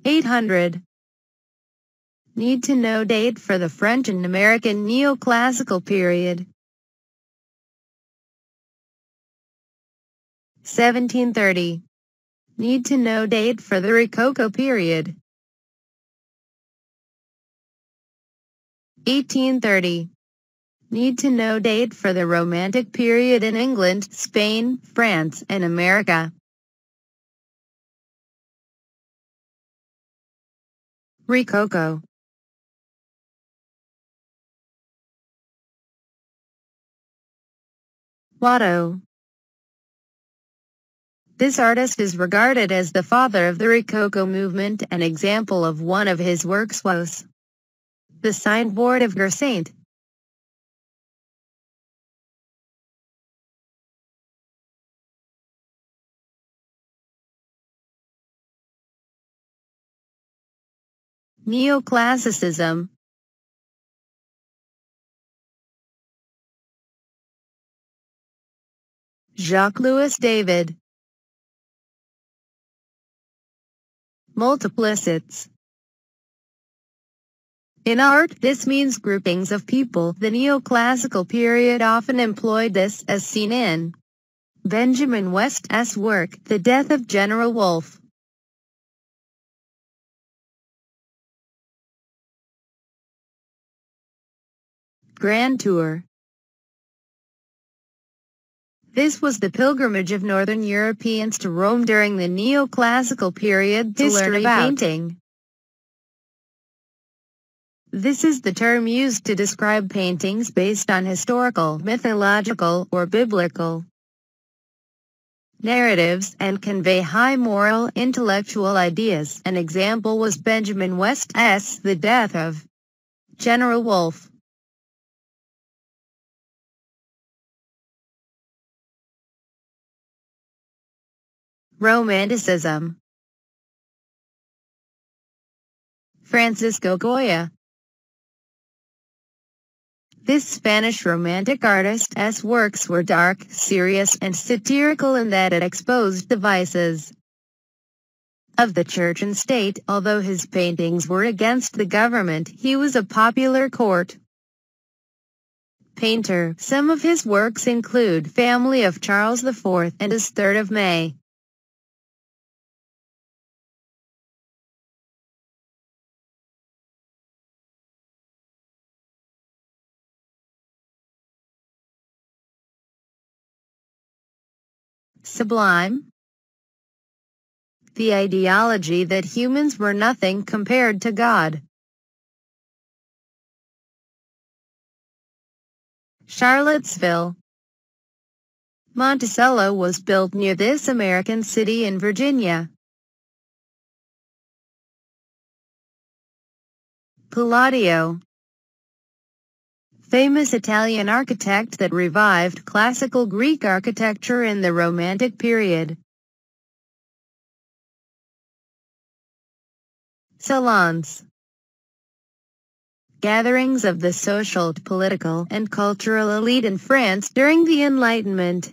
800. Need to know date for the French and American neoclassical period. 1730. Need to know date for the Rococo period. 1830. Need to know date for the Romantic period in England, Spain, France, and America. Rococo. Watteau. This artist is regarded as the father of the Rococo movement. An example of one of his works was the signboard of Saint. Neoclassicism. Jacques-Louis David. Multiplicites. In art, this means groupings of people. The neoclassical period often employed this, as seen in Benjamin West's work, The Death of General Wolfe. Grand Tour. This was the pilgrimage of Northern Europeans to Rome during the neoclassical period to learn about painting. This is the term used to describe paintings based on historical, mythological, or biblical narratives, and convey high moral, intellectual ideas. An example was Benjamin West's The Death of General Wolfe. Romanticism. Francisco Goya. This Spanish Romantic artist's works were dark, serious, and satirical in that it exposed the vices of the church and state. Although his paintings were against the government, he was a popular court painter. Some of his works include Family of Charles IV and his 3rd of May. Sublime. The ideology that humans were nothing compared to God. Charlottesville. Monticello was built near this American city in Virginia. Palladio. Famous Italian architect that revived classical Greek architecture in the Romantic period. Salons. Gatherings of the social, political, and cultural elite in France during the Enlightenment.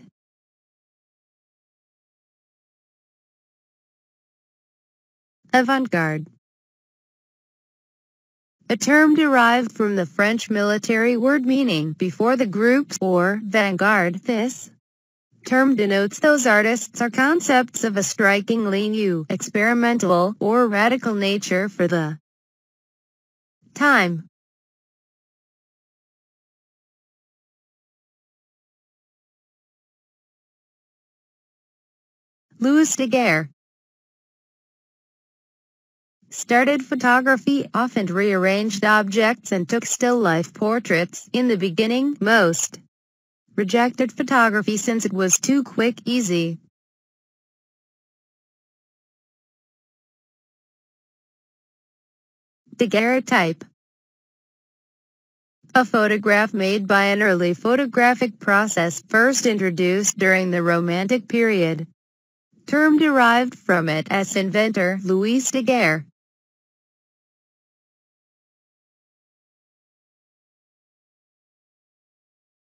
Avant-garde. A term derived from the French military word meaning before the groups, or vanguard. This term denotes those artists or concepts of a strikingly new, experimental, or radical nature for the time. Louis Daguerre started photography, often rearranged objects and took still life portraits. In the beginning, most rejected photography since it was too quick, easy. Daguerreotype. A photograph made by an early photographic process, first introduced during the Romantic period. Term derived from its inventor, Louis Daguerre.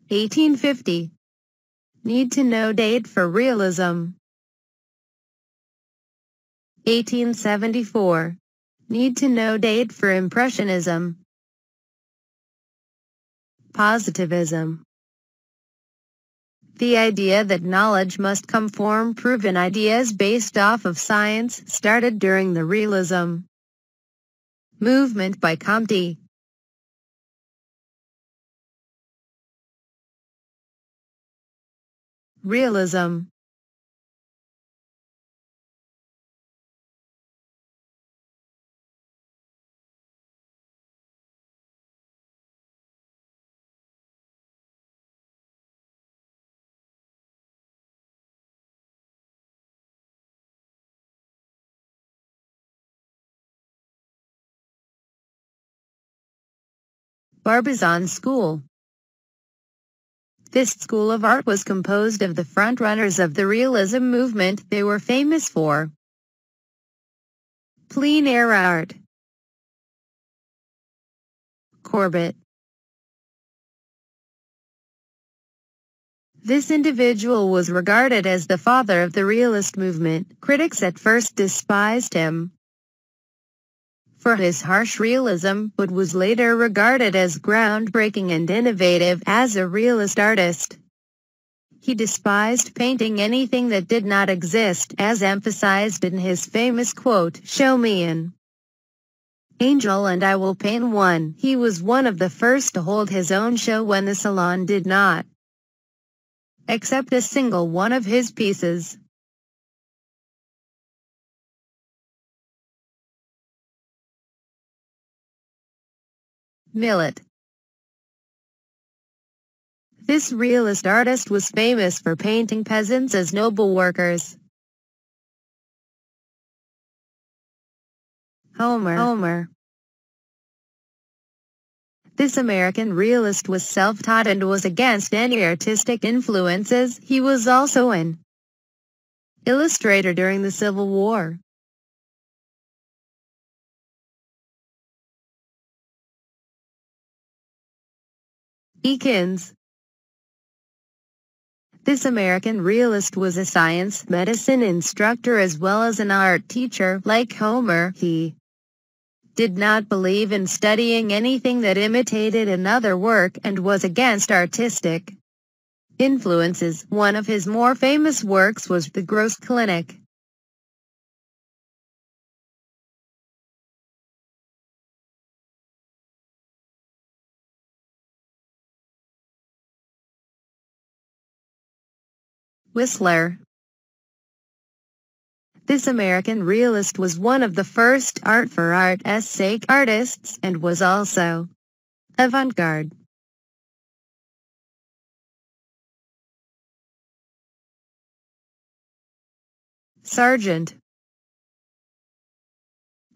1850. Need to know date for realism. 1874. Need to know date for Impressionism. Positivism. The idea that knowledge must come from proven ideas based off of science started during the Realism movement by Comte. Realism. Barbizon School. This school of art was composed of the frontrunners of the Realism movement. They were famous for plein air art. Courbet. This individual was regarded as the father of the realist movement. Critics at first despised him for his harsh realism, but was later regarded as groundbreaking and innovative as a realist artist. He despised painting anything that did not exist, as emphasized in his famous quote, "Show me an angel and I will paint one." He was one of the first to hold his own show when the Salon did not accept a single one of his pieces. Millet. This realist artist was famous for painting peasants as noble workers. Homer. This American realist was self-taught and was against any artistic influences. He was also an illustrator during the Civil War. Eakins. This American realist was a science, medicine instructor as well as an art teacher. Like Homer, he did not believe in studying anything that imitated another work and was against artistic influences. One of his more famous works was The Gross Clinic. Whistler. This American realist was one of the first art for art's sake artists and was also avant-garde. Sargent.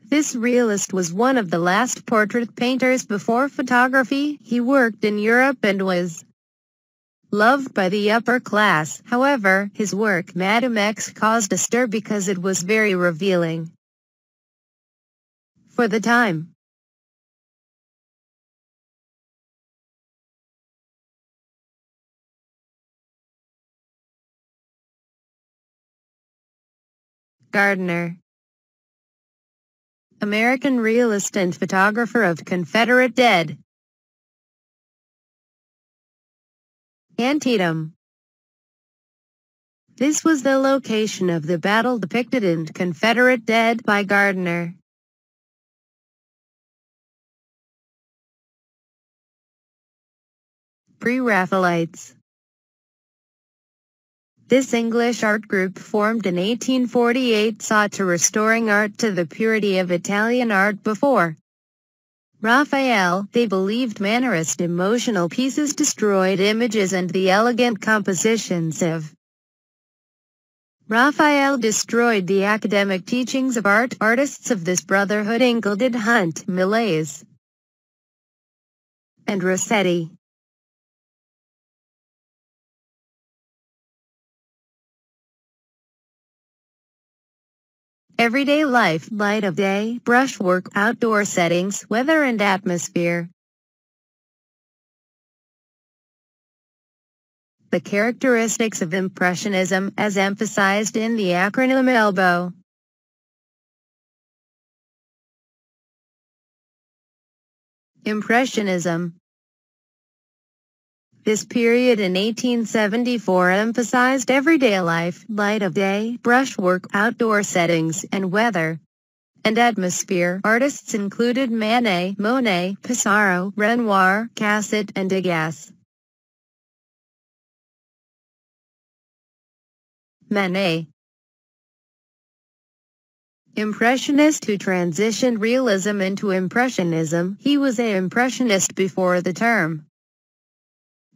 This realist was one of the last portrait painters before photography. He worked in Europe and was loved by the upper class. However, his work Madame X caused a stir because it was very revealing for the time. Gardner. American realist and photographer of Confederate dead. Antietam. This was the location of the battle depicted in Confederate Dead by Gardner. Pre-Raphaelites. This English art group formed in 1848 sought to restoring art to the purity of Italian art before Raphael. They believed Mannerist emotional pieces destroyed images and the elegant compositions of Raphael destroyed the academic teachings of art. Artists of this brotherhood included Hunt, Millet, and Rossetti. Everyday life, light of day, brushwork, outdoor settings, weather and atmosphere. The characteristics of Impressionism, as emphasized in the acronym ELBO. Impressionism. This period in 1874 emphasized everyday life, light of day, brushwork, outdoor settings, and weather and atmosphere. Artists included Manet, Monet, Pissarro, Renoir, Cassatt, and Degas. Manet. Impressionist who transitioned realism into Impressionism. He was an Impressionist before the term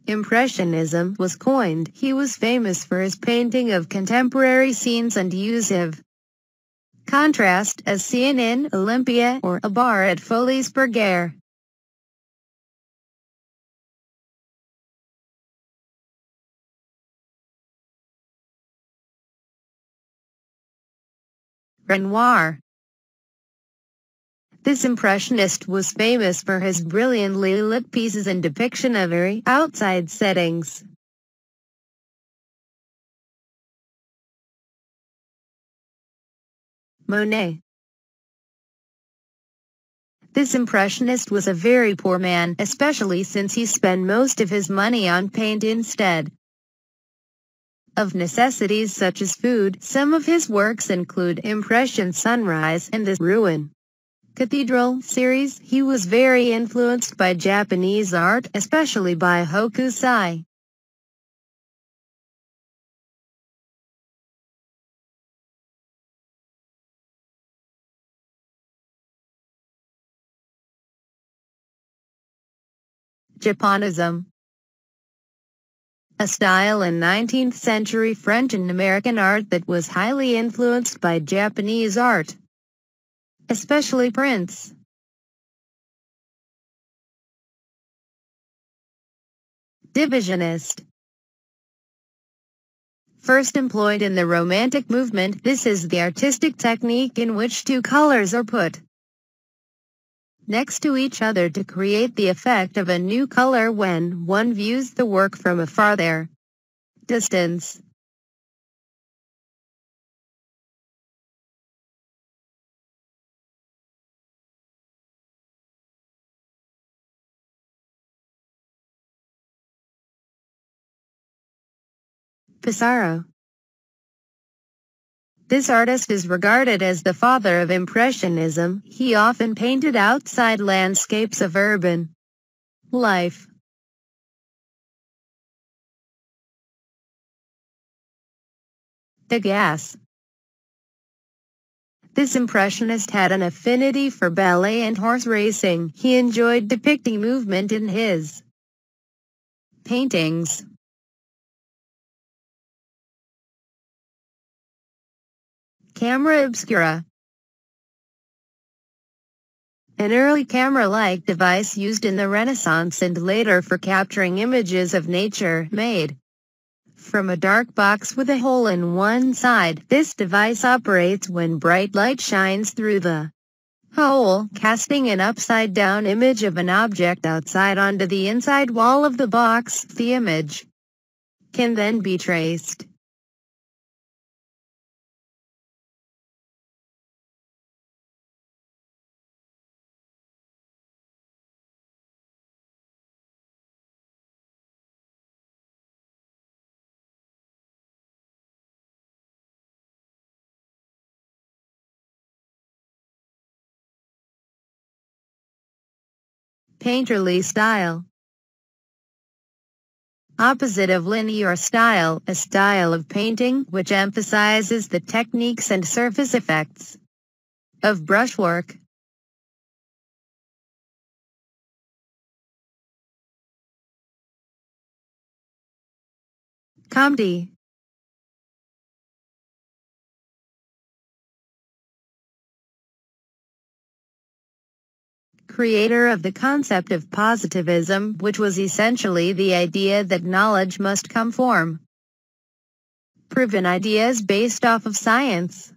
Impressionism was coined. He was famous for his painting of contemporary scenes and use of contrast as seen in Olympia or a bar at Folies Bergère. Renoir. This Impressionist was famous for his brilliantly lit pieces and depiction of airy, outside settings. Monet. This Impressionist was a very poor man, especially since he spent most of his money on paint instead of necessities such as food. Some of his works include Impression Sunrise and the Ruin Cathedral series. He was very influenced by Japanese art, especially by Hokusai. Japonism. A style in 19th century French and American art that was highly influenced by Japanese art, especially prints. Divisionist. First employed in the Romantic movement, this is the artistic technique in which two colors are put next to each other to create the effect of a new color when one views the work from a farther distance. Pissarro. This artist is regarded as the father of Impressionism. He often painted outside landscapes of urban life. Degas. This Impressionist had an affinity for ballet and horse racing. He enjoyed depicting movement in his paintings. Camera obscura. An early camera-like device used in the Renaissance and later for capturing images of nature, made from a dark box with a hole in one side. This device operates when bright light shines through the hole, casting an upside-down image of an object outside onto the inside wall of the box. The image can then be traced. Painterly style. Opposite of linear style, a style of painting which emphasizes the techniques and surface effects of brushwork. Comedy. Creator of the concept of positivism, which was essentially the idea that knowledge must come from proven ideas based off of science.